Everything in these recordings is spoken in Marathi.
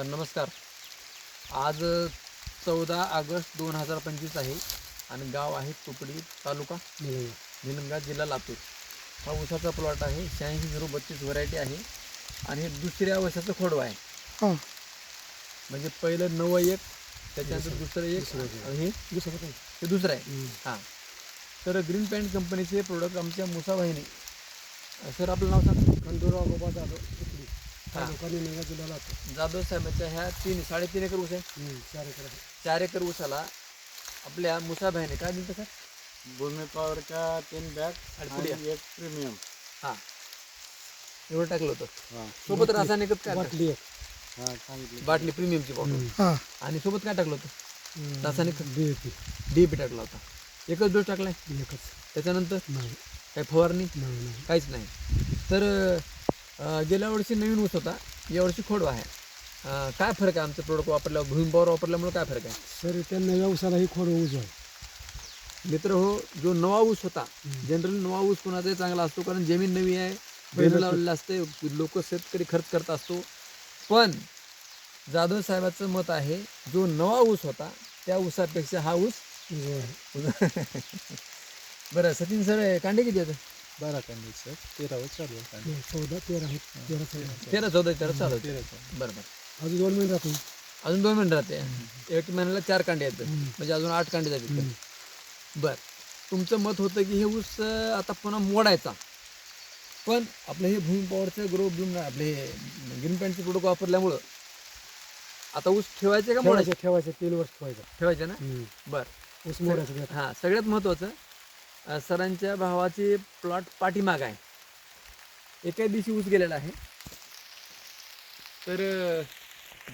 नमस्कार. आज 14 ऑगस्ट 2025 आहे आणि गाव आहे तुपडी, तालुका निलंगा, जिल्हा लातूर. हा ऊसाचा प्लॉट आहे. 8632 व्हरायटी आहे आणि हे दुसऱ्या वर्षाचं खोडवा आहे. म्हणजे पहिलं 9-1, त्याच्यानंतर दुसरं 1 आणि हे दुसरं आहे. हां, तर ग्रीन पॅन्ट कंपनीचे प्रोडक्ट आमच्या मुसाभाईने. सर आपलं नाव सांगा. खंडूराव बाबा जाधव, तुपडी, तालुका निलंगा, जिल्हा लातूर. जाधव साहेबांच्या ह्या 3-3.5 एकर ऊस आहे. 4 एकर आहे. 4 एकर ऊसाला आपल्या मुसाभाईने काय दिलं सर? भूमी पॉवरच्या 3 बॅग आणि 1 प्रीमियम. हां, एवढं टाकलं होतं. हां, सोबत रासायनिक काय बाटली एक. हां, सांगितलं. बाटली प्रीमियमची बॉटल. आणि सोबत काय टाकलं होतं? रासायनिक DAP टाकला होता. एकच डोस टाकलाय. एकच. त्याच्यानंतर नाही काही फवारणी नाही. काहीच नाही. तर गेल्या वर्षी नवीन ऊस होता, यावर्षी खोडवा आहे. काय फरक आहे आमचं प्रोडक्ट वापरल्यावर, भूमी पॉवर वापरल्यामुळे काय फरक आहे? सर त्यांना व्यवसायाला ही खोड ऊस आहे. मित्र हो, जो नवा ऊस होता, जनरली नवा ऊस कोणाचाही चांगला असतो, कारण जमीन नवी आहे, पहिलं लावलेलं असते, लोक शेतकरी खर्च करत असतो. पण जाधव साहेबाचं मत आहे, जो नवा ऊस होता त्या ऊसापेक्षा हा ऊस बरं. सचिन सर, कांडे किती आहेत? 12 कांदे सर. 13 चालू आहे. 14-13 आहेत. 13-14 चालू आहे. बरं. अजून 2 महिने राहतो. अजून 2 महिने राहते. 1 महिन्याला 4 कांडे आहेत, म्हणजे अजून 8 कांडे जातील. बरं, तुमचं मत होतं की हे ऊस आता पुन्हा मोडायचा, पण आपलं हे भूमी पॉवरचं ग्रो ब्लूम आपले हे ग्रीन पॅन्टचं प्रोडक्ट वापरल्यामुळं आता ऊस ठेवायचे का मोडायचे? ठेवायचे 3 वर्ष ठेवायचे ना. बरं, ऊस मोडायचं. हां, सगळ्यात महत्त्वाचं, सरांच्या भावाची प्लॉट पाठीमाग आहे. एका दिवशी ऊस गेलेला आहे. तर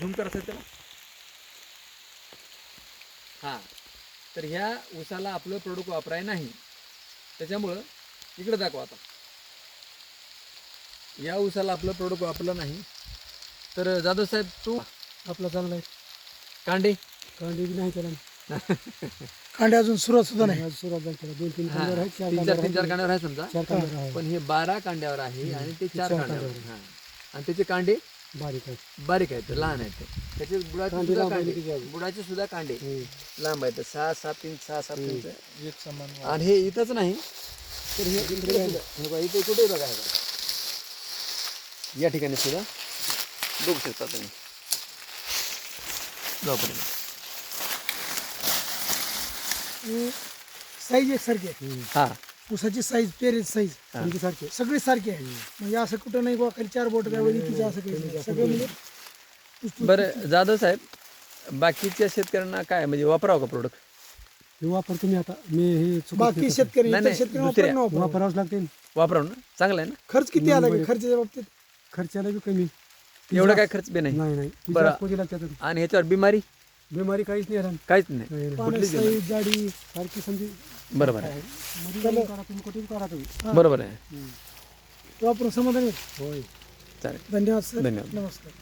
झूम करायचं त्याला. हां, तर ह्या ऊसाला आपलं प्रोडक्ट वापराय नाही, त्याच्यामुळं इकडे दाखवा. आता या ऊसाला आपलं प्रोडक्ट वापरलं नाही. तर जाधव साहेब, तू आपला चांगला आहे. कांडे कांदे बी नाही त्याला. कांडे अजून सुरुवात सुद्धा नाही. सुरुवात झाली त्याला. 2-3 हां, कांद्यावर आहेत. 3-4 कांड्यावर आहे समजा. 4 कांद्यावर आहे. पण हे 12 कांड्यावर आहे आणि ते 4 4 कांड्यावर. कांड्यावर. हां, आणि त्याचे कांडे बारीक आहे. बारीक आहेत, लहान आहेत. त्याचे बुडाचे कांडे सुद्धा लांब कांडे, आहेत त्याचे. बुडाचे सुद्धा कांडे लांब आहेत. 6-7 इंच 6-7 इंच. एक समान. आणि हे इथंच नाही, तर हे इकडे सुद्धा, हे बघा, इथे कुठे बघा, हे बघा, या ठिकाणी सुद्धा बघू शकता तुम्ही. साईज एकसारखी आहे. हां, ऊसाची साईज, पेरेज साईज सारखे. सगळी सारखी आहे. म्हणजे असं कुठं नाही बा खाली 4 बोट काय वरी तिचं असं काही नाही. सगळं म्हणजे बरं. जाधव साहेब, बाकीच्या शेतकऱ्यांना काय म्हणजे वापरावं का प्रोडक्ट? हे वापरतो मी आता. मी हे चुकत बाकी नाही. शेतकरी नाही, इतर शेतकरी दुसऱ्या. वापरावंच लागते. वापरावं ना, चांगलं आहे ना. खर्च किती आला की खर्चाच्या बाबतीत? खर्चाला बी कमी. एवढं काय खर्च बी नाही. नाही. बरं. लागतात. आणि ह्याच्यावर बिमारी बिमारी काहीच नाही राहणार. काहीच नाही. पाण्याची साईज, जाडी सारखी समजी. बरोबर आहे. मध्ये करा तुम्ही, कुठेही करा तुम्ही. बरोबर आहे. वापरून समाधानी. होय. चालेल. धन्यवाद सर. धन्यवाद. नमस्कार.